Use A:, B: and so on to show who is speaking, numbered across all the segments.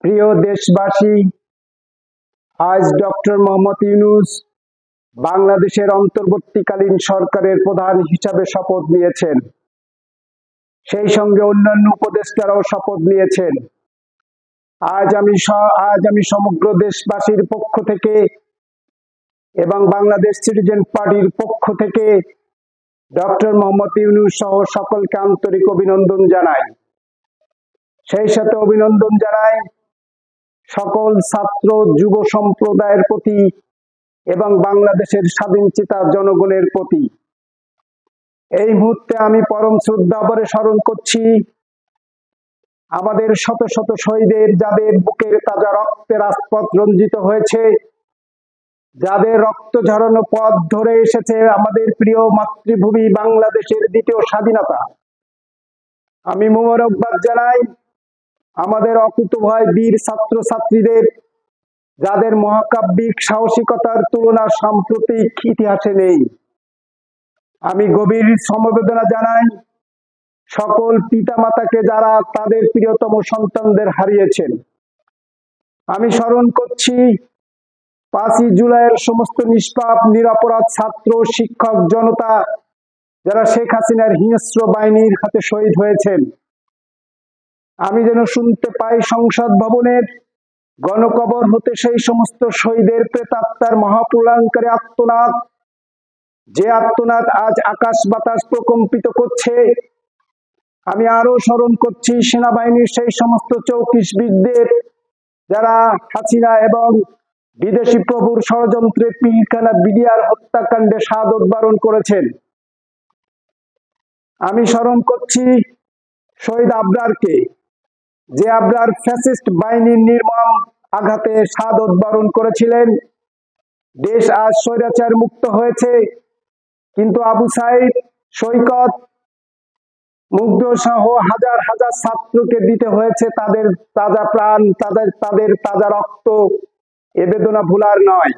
A: প্রিয় দেশবাসী, আজ ডক্টর মোহাম্মদ ইউনূস বাংলাদেশের অন্তর্বর্তীকালীন সরকারের প্রধান হিসাবে শপথ নিয়েছেন। সেই সঙ্গে অন্যান্য উপদেষ্টারাও শপথ নিয়েছেন। আজ আমি সমগ্র দেশবাসীর পক্ষ থেকে এবং বাংলাদেশ সিটিজেন পার্টির পক্ষ থেকে ডক্টর মোহাম্মদ ইউনূস সহ সকলকে আন্তরিক অভিনন্দন জানাই। সেই সাথে অভিনন্দন জানাই সকল ছাত্র যুব সম্প্রদায়ের প্রতি এবং বাংলাদেশের স্বাধীনচেতা জনগণের প্রতি। এই মুহূর্তে আমি পরম শ্রদ্ধাভরে স্মরণ করছি আমাদের শত শত শহীদের, যাদের বুকের তাজা রক্তে রাজপথ রঞ্জিত হয়েছে, যাদের রক্ত ঝরানো পথ ধরে এসেছে আমাদের প্রিয় মাতৃভূমি বাংলাদেশের দ্বিতীয় স্বাধীনতা। আমি মোবারকবাদ জানাই আমাদের অকুতোভয় বীর ছাত্র ছাত্রীদের, যাদের মহাকাব্যিক সাহসিকতার তুলনা সাম্প্রতিক ইতিহাসে নেই। আমি গভীর সমবেদনা জানাই সকল পিতামাতাকে যারা তাদের প্রিয়তম সন্তানদের হারিয়েছেন। আমি স্মরণ করছি 5ই জুলাইয়ের সমস্ত নিষ্পাপ নিরপরাধ ছাত্র, শিক্ষক, জনতা যারা শেখ হাসিনার হিংস্র বাহিনীর হাতে শহীদ হয়েছেন। আমি যেন শুনতে পাই সংসদ ভবনের গণকবর হতে সেই সমস্ত শহীদের প্রেতাত্মার মহাপ্রলয়ঙ্কারী আর্তনাদ, যে আর্তনাদ আজ আকাশ বাতাস প্রকম্পিত করছে। আমি আরো স্মরণ করছি সেনাবাহিনীর সেই সমস্ত চৌকিশবীরদের, যারা হাসিনা এবং বিদেশি প্রভুর ষড়যন্ত্রে পিলখানা বিডিআর হত্যাকাণ্ডে শাহাদত বরণ করেছেন। আমি স্মরণ করছি শহীদ আবরারকে, যে আবরার ফ্যাসিস্ট বাহিনীর নির্মম আঘাতে শাহাদত বরণ করেছিলেন। দেশ আজ স্বৈরাচার মুক্ত হয়েছে, কিন্তু আবু সাইদ, সৈকত, মুগ্ধ সহ হাজার হাজার ছাত্রকে দিতে হয়েছে তাদের তাজা প্রাণ, তাদের তাজা রক্ত। এ বেদনা ভুলার নয়।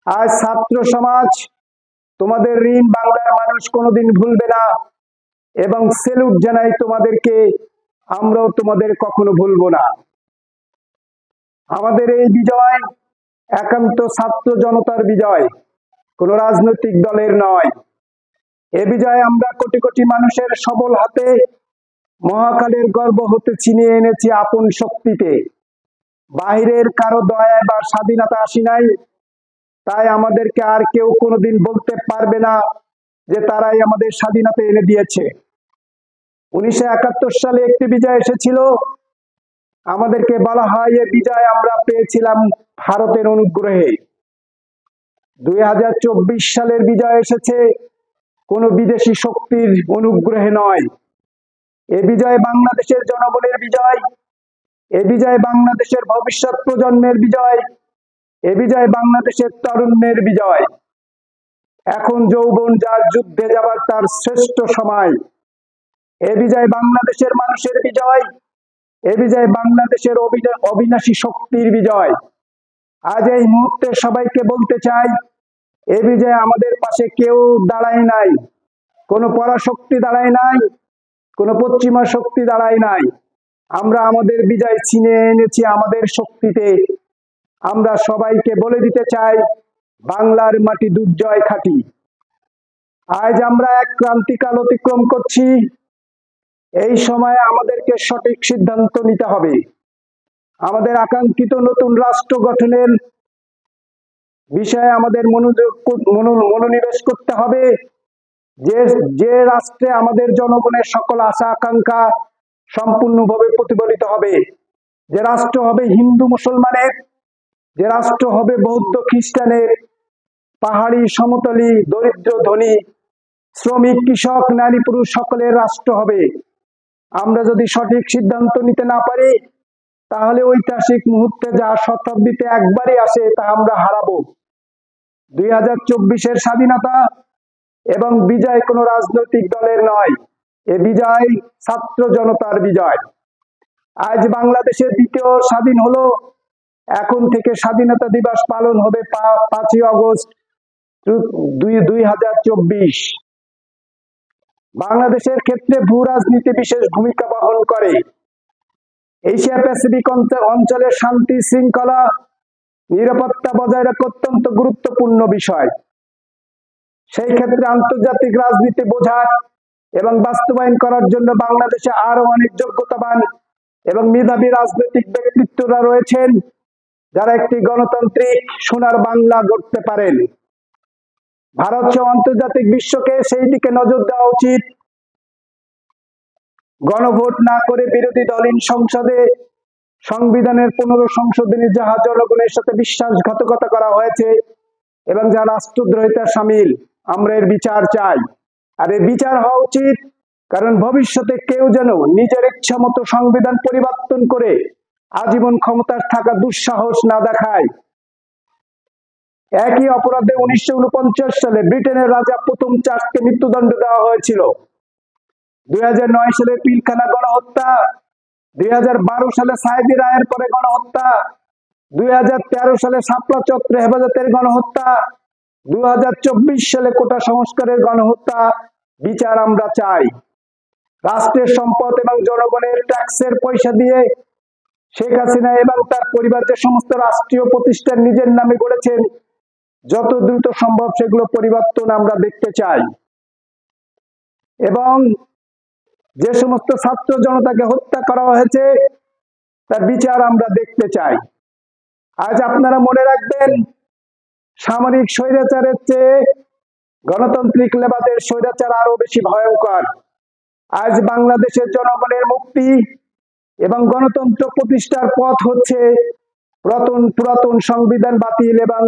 A: আজ ছাত্র সমাজ তোমাদের ঋণ বাংলার মানুষ কোনোদিন ভুলবে না, এবং সেলুট জানাই তোমাদেরকে। আমরাও তোমাদের কখনো ভুলবো না। আমাদের এই বিজয় একান্ত ছাত্র জনতার বিজয়, কোনো রাজনৈতিক দলের নয়। এ বিজয় আমরা কোটি কোটি মানুষের সবল হাতে মহাকালের গর্ব হতে ছিনিয়ে এনেছি আপন শক্তিতে। বাহিরের কারো দয়ায় বা স্বাধীনতা আসি নাই, তাই আমাদেরকে আর কেউ কোনোদিন বলতে পারবে না যে তারাই আমাদের স্বাধীনতা এনে দিয়েছে। 1971 সালে একটি বিজয় এসেছিল, আমাদেরকে বলা হয় এ বিজয় আমরা পেয়েছিলাম ভারতের অনুগ্রহে। 2024 সালের বিজয় এসেছে কোনো বিদেশি শক্তির অনুগ্রহে নয়। এ বিজয় বাংলাদেশের জনগণের বিজয়, এ বিজয় বাংলাদেশের ভবিষ্যৎ প্রজন্মের বিজয়, এ বিজয় বাংলাদেশের তরুণের বিজয়। এখন যৌবন যার, যুদ্ধে যাবার তার শ্রেষ্ঠ সময়। এ বিজয় বাংলাদেশের মানুষের বিজয়, এ বিজয় বাংলাদেশের অবিনাশী শক্তির বিজয়। আজ এই মুহূর্তে সবাইকে বলতে চাই, এ বিজয় আমাদের পাশে কেউ দাঁড়ায় নাই, কোনো পরাশক্তি দাঁড়ায় নাই, কোনো পশ্চিমা শক্তি দাঁড়ায় নাই। আমরা আমাদের বিজয় ছিনিয়ে এনেছি আমাদের শক্তিতে। আমরা সবাইকে বলে দিতে চাই, বাংলার মাটি দুর্জয় খাঁটি। আজ আমরা এক ক্রান্তিকাল অতিক্রম করছি। এই সময়ে আমাদেরকে সঠিক সিদ্ধান্ত নিতে হবে। আমাদের আকাঙ্ক্ষিত নতুন রাষ্ট্র গঠনের বিষয়ে আমাদের মনোনিবেশ করতে হবে। যে রাষ্ট্রে আমাদের জনগণের সকল আশা আকাঙ্ক্ষা সম্পূর্ণভাবে প্রতিফলিত হবে, যে রাষ্ট্র হবে হিন্দু মুসলমানের, যে রাষ্ট্র হবে বৌদ্ধ খ্রিস্টানের, পাহাড়ি সমতলি দরিদ্র ধনী, শ্রমিক কৃষক নারী পুরুষ সকলের রাষ্ট্র হবে। আমরা যদি সঠিক সিদ্ধান্ত নিতে না পারি, তাহলে ঐতিহাসিক মুহূর্তে যা শতাব্দীতে একবারই আসে তা আমরা হারাবো। 2024-এর স্বাধীনতা এবং বিজয় কোনো রাজনৈতিক দলের নয়, এ বিজয় ছাত্র জনতার বিজয়। আজ বাংলাদেশের দ্বিতীয় স্বাধীন হলো। এখন থেকে স্বাধীনতা দিবস পালন হবে 5ই আগস্ট 2024। বাংলাদেশের ক্ষেত্রে ভূ রাজনীতি বিশেষ ভূমিকা বহন করে। এশিয়া প্যাসিফিক অঞ্চলের শান্তি শৃঙ্খলা নিরাপত্তা বজায় রাখা অত্যন্ত গুরুত্বপূর্ণ বিষয়। সেই ক্ষেত্রে আন্তর্জাতিক রাজনীতি বোঝার এবং বাস্তবায়ন করার জন্য বাংলাদেশে আরো অনেক যোগ্যতাবান এবং মেধাবী রাজনৈতিক ব্যক্তিত্বরা রয়েছেন, যারা একটি গণতান্ত্রিক সোনার বাংলা গড়তে পারেন। ভারত সহ আন্তর্জাতিক বিশ্বকে সেই দিকে নজর দেওয়া উচিত। গণভোট না করে বিরোধী দলীয় সংসদে সংবিধানের 15 সংশোধনী যাহা জনগণের সাথে বিশ্বাসঘাতকতা করা হয়েছে এবং যা রাষ্ট্রদ্রোহিতার সামিল, আমরা এর বিচার চাই। আর এর বিচার হওয়া উচিত, কারণ ভবিষ্যতে কেউ যেন নিজের ইচ্ছা মতো সংবিধান পরিবর্তন করে আজীবন ক্ষমতায় থাকা দুঃসাহস না দেখায়। একই অপরাধে 1949 সালে ব্রিটেনের রাজা প্রথম চার্লসকে মৃত্যুদণ্ড দেওয়া হয়েছিল। 2009 সালে পিলখানা গণহত্যা, 2012 সালে সাইদি রায়ের পরে গণহত্যা, 2013 সালে শাপলা চত্বরে হেফাজতের গণহত্যা, 2024 সালে কোটা সংস্কারের গণহত্যা বিচার আমরা চাই। রাষ্ট্রের সম্পদ এবং জনগণের ট্যাক্সের পয়সা দিয়ে শেখ হাসিনা এবং তার পরিবার যে সমস্ত রাষ্ট্রীয় প্রতিষ্ঠান নিজের নামে গড়েছেন, যত দ্রুত সম্ভব সেগুলো পরিবর্তন আমরা দেখতে চাই। এবং যে সমস্ত ছাত্র জনতাকে হত্যা করা হয়েছে তার বিচার আমরা দেখতে চাই। আজ আপনারা মনে রাখবেন, সামরিক স্বৈরাচারের চেয়ে গণতান্ত্রিক লেবাদের স্বৈরাচার আরো বেশি ভয়ঙ্কর। আজ বাংলাদেশের জনগণের মুক্তি এবং গণতন্ত্র প্রতিষ্ঠার পথ হচ্ছে পুরাতন সংবিধান বাতিল এবং